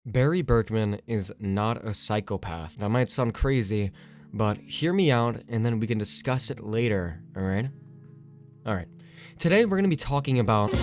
Barry Berkman is not a psychopath. That might sound crazy, but hear me out and then we can discuss it later, alright? Alright. Today we're going to be talking about...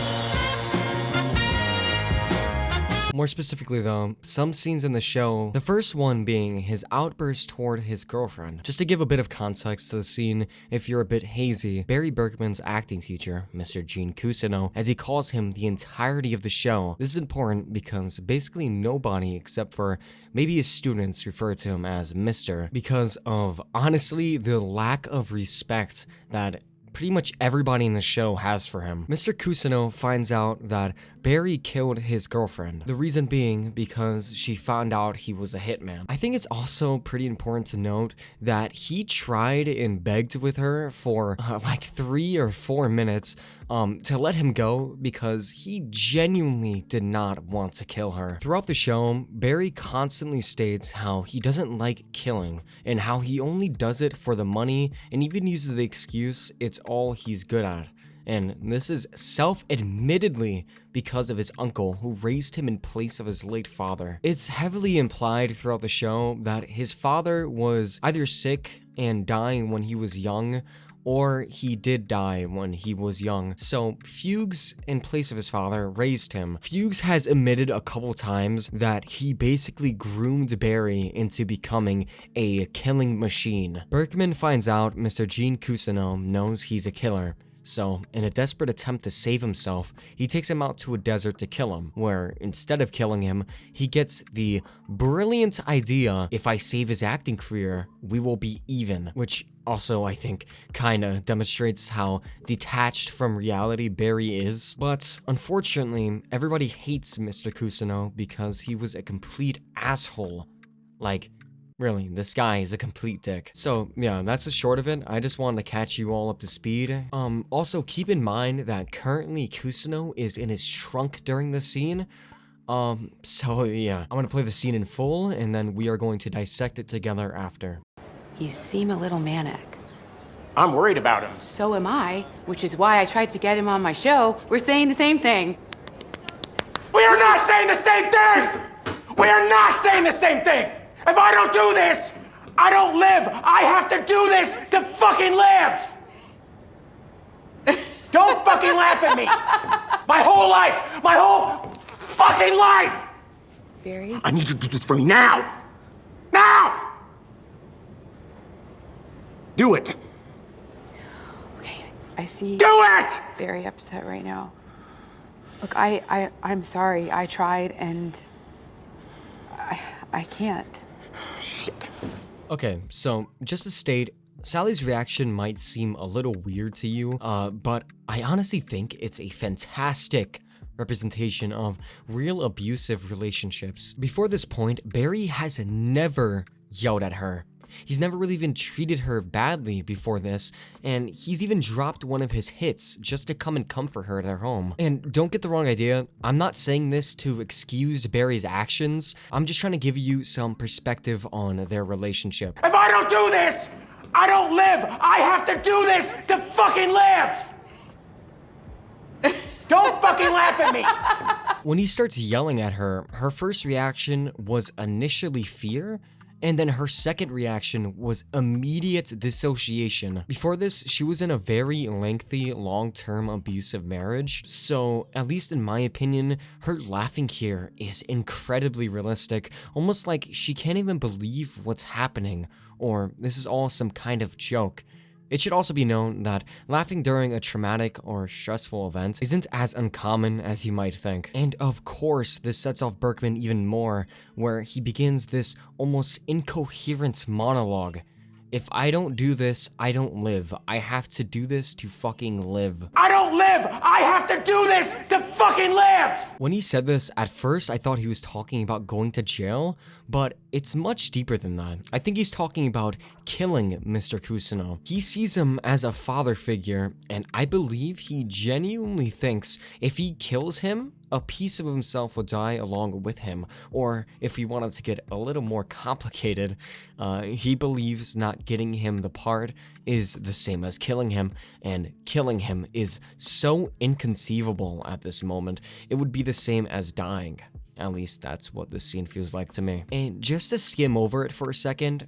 More specifically though, some scenes in the show, the first one being his outburst toward his girlfriend. Just to give a bit of context to the scene, if you're a bit hazy, Barry Berkman's acting teacher, Mr. Gene Cousineau, as he calls him the entirety of the show. This is important because basically nobody except for maybe his students refer to him as Mr. because of, honestly, the lack of respect that pretty much everybody in the show has for him. Mr. Cousineau finds out that Barry killed his girlfriend. The reason being because she found out he was a hitman. I think it's also pretty important to note that he tried and begged with her for like 3 or 4 minutes to let him go because he genuinely did not want to kill her. Throughout the show, Barry constantly states how he doesn't like killing and how he only does it for the money and even uses the excuse it's all he's good at. And this is self-admittedly because of his uncle who raised him in place of his late father. It's heavily implied throughout the show that his father was either sick and dying when he was young, or he did die when he was young. So Fuchs, in place of his father, raised him. Fuchs has admitted a couple times that he basically groomed Barry into becoming a killing machine. Berkman finds out Mr. Gene Cousineau knows he's a killer. So, in a desperate attempt to save himself, he takes him out to a desert to kill him, where instead of killing him, he gets the brilliant idea, if I save his acting career, we will be even, which also, I think, kinda demonstrates how detached from reality Barry is. But unfortunately, everybody hates Mr. Cousineau because he was a complete asshole. Like, really, this guy is a complete dick. So, yeah, that's the short of it. I just wanted to catch you all up to speed. Also, keep in mind that currently Cousineau is in his trunk during the scene. So, yeah. I'm gonna play the scene in full, and then we are going to dissect it together after. You seem a little manic. I'm worried about him. So am I, which is why I tried to get him on my show. We're saying the same thing. We are not saying the same thing! We are not saying the same thing! If I don't do this, I don't live! I have to do this to fucking live! Don't fucking laugh at me! My whole life! My whole fucking life! Barry? I need you to do this for me now! Now! Do it! Okay, I see. Do it! Very upset right now. Look, I'm sorry. I tried and I can't. Shit. Okay, so just to state, Sally's reaction might seem a little weird to you, but I honestly think it's a fantastic representation of real abusive relationships. Before this point, Barry has never yelled at her. He's never really even treated her badly before this, and he's even dropped one of his hits just to come and comfort her at her home. And don't get the wrong idea, I'm not saying this to excuse Barry's actions, I'm just trying to give you some perspective on their relationship. If I don't do this, I don't live! I have to do this to fucking live! Don't fucking laugh at me! When he starts yelling at her, her first reaction was initially fear, and then her second reaction was immediate dissociation. Before this, she was in a very lengthy, long-term abusive marriage, so at least in my opinion, her laughing here is incredibly realistic, almost like she can't even believe what's happening, or this is all some kind of joke. It should also be known that laughing during a traumatic or stressful event isn't as uncommon as you might think. And of course, this sets off Berkman even more, where he begins this almost incoherent monologue. If I don't do this, I don't live. I have to do this to fucking live. I don't live! I have to do this to fucking live! When he said this, at first I thought he was talking about going to jail, but it's much deeper than that. I think he's talking about killing Mr. Cousineau. He sees him as a father figure, and I believe he genuinely thinks if he kills him, a piece of himself will die along with him. Or if we wanted to get a little more complicated, he believes not getting him the part is the same as killing him, and killing him is so inconceivable at this moment, it would be the same as dying. At least that's what this scene feels like to me. And just to skim over it for a second,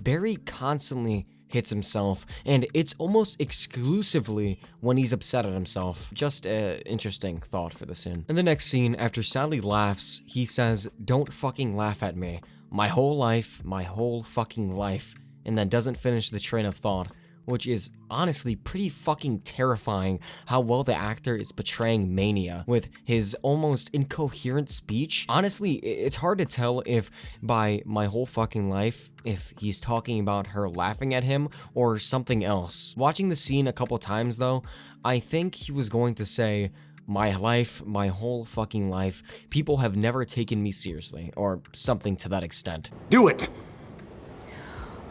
Barry constantly hits himself, and it's almost exclusively when he's upset at himself. Just an interesting thought for the scene. In the next scene, after Sally laughs, he says, "Don't fucking laugh at me. My whole fucking life," and then doesn't finish the train of thought, which is honestly pretty fucking terrifying how well the actor is portraying mania with his almost incoherent speech. Honestly, it's hard to tell if by my whole fucking life, if he's talking about her laughing at him or something else. Watching the scene a couple times though, I think he was going to say, "My life, my whole fucking life, people have never taken me seriously," or something to that extent. Do it!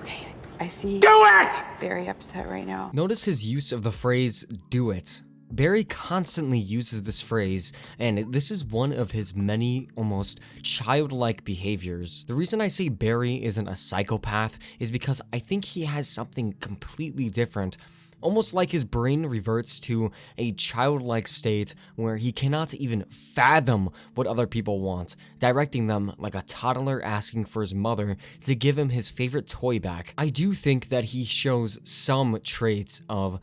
Okay, I see. Do it! Very upset right now. Notice his use of the phrase, "do it." Barry constantly uses this phrase, and this is one of his many almost childlike behaviors. The reason I say Barry isn't a psychopath is because I think he has something completely different. Almost like his brain reverts to a childlike state where he cannot even fathom what other people want, directing them like a toddler asking for his mother to give him his favorite toy back. I do think that he shows some traits of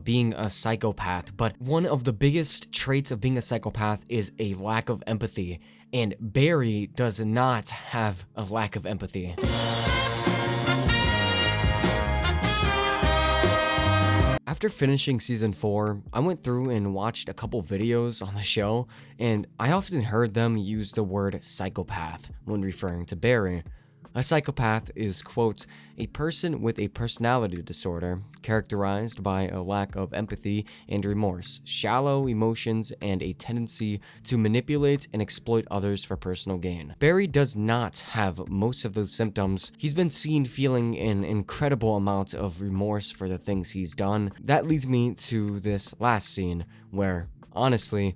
being a psychopath, but one of the biggest traits of being a psychopath is a lack of empathy, and Barry does not have a lack of empathy. After finishing season 4, I went through and watched a couple videos on the show, and I often heard them use the word psychopath when referring to Barry. A psychopath is, quote, "a person with a personality disorder characterized by a lack of empathy and remorse, shallow emotions, and a tendency to manipulate and exploit others for personal gain." Barry does not have most of those symptoms. He's been seen feeling an incredible amount of remorse for the things he's done. That leads me to this last scene, where, honestly,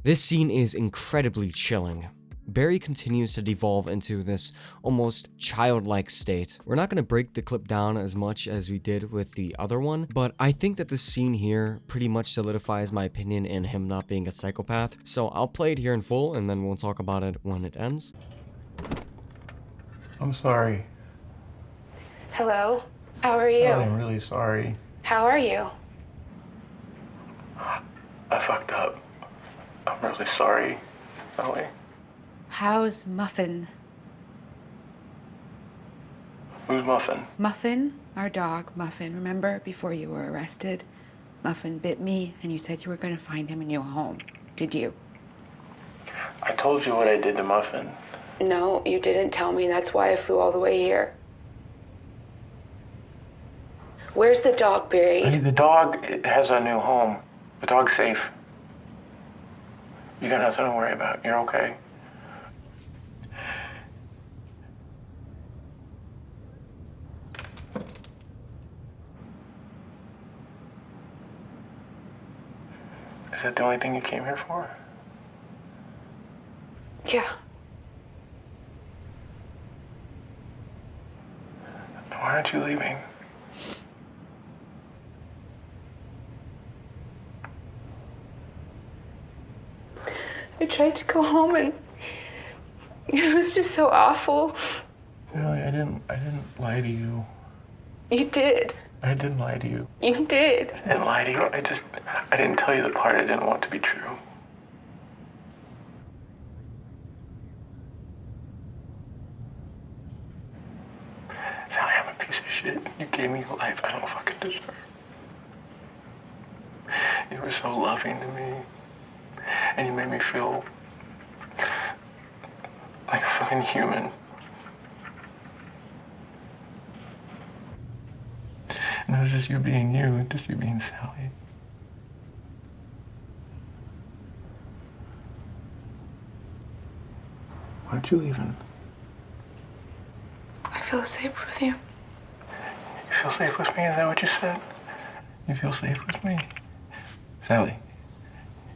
this scene is incredibly chilling. Barry continues to devolve into this almost childlike state. We're not going to break the clip down as much as we did with the other one, but I think that this scene here pretty much solidifies my opinion in him not being a psychopath. So I'll play it here in full, and then we'll talk about it when it ends. I'm sorry. Hello? How are you? I'm really sorry. How are you? I fucked up. I'm really sorry, Sally. How's Muffin? Who's Muffin? Muffin, our dog, Muffin. Remember before you were arrested? Muffin bit me and you said you were going to find him a new home. Did you? I told you what I did to Muffin. No, you didn't tell me. That's why I flew all the way here. Where's the dog buried? Hey, the dog has a new home. The dog's safe. You got nothing to worry about. You're okay. Is that the only thing you came here for? Yeah. Why aren't you leaving? I tried to go home and it was just so awful. Sally, I didn't lie to you. You did. I didn't lie to you. You did. I didn't lie to you. I didn't tell you the part I didn't want to be true. Sally, I'm a piece of shit. You gave me a life I don't fucking deserve. You were so loving to me. And you made me feel like a fucking human. And it was just you being you, just you being Sally. Why aren't you leaving? I feel safe with you. You feel safe with me? Is that what you said? You feel safe with me? Sally,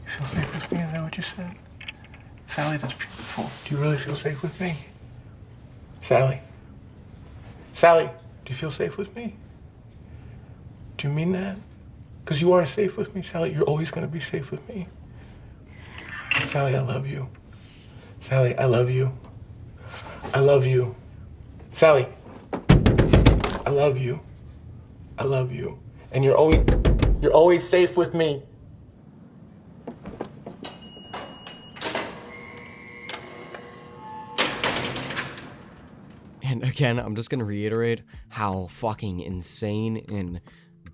you feel safe with me? Is that what you said? Sally, that's beautiful. Do you really feel safe with me? Sally? Sally, do you feel safe with me? Do you mean that? Because you are safe with me, Sally. You're always going to be safe with me. Sally, I love you. Sally, I love you. I love you. Sally, I love you. I love you. And you're always safe with me. And again, I'm just gonna reiterate how fucking insane and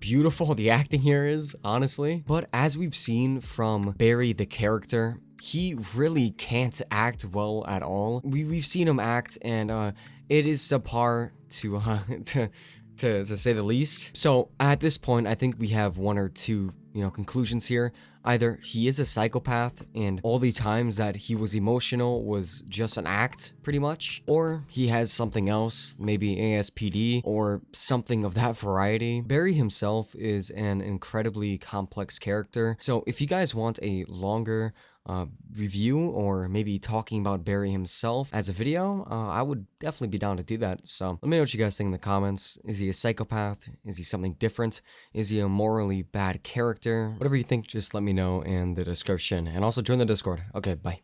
beautiful the acting here is, honestly. But as we've seen from Barry the character, he really can't act well at all. We've seen him act, and it is subpar to say the least. So at this point, I think we have one or two, conclusions here. Either he is a psychopath and all the times that he was emotional was just an act, pretty much, or he has something else, maybe ASPD or something of that variety. Barry himself is an incredibly complex character, so if you guys want a longer review or maybe talking about Barry himself as a video, I would definitely be down to do that. So let me know what you guys think in the comments. Is he a psychopath? Is he something different? Is he a morally bad character? Whatever you think, just let me know in the description, and also join the Discord. Okay, bye.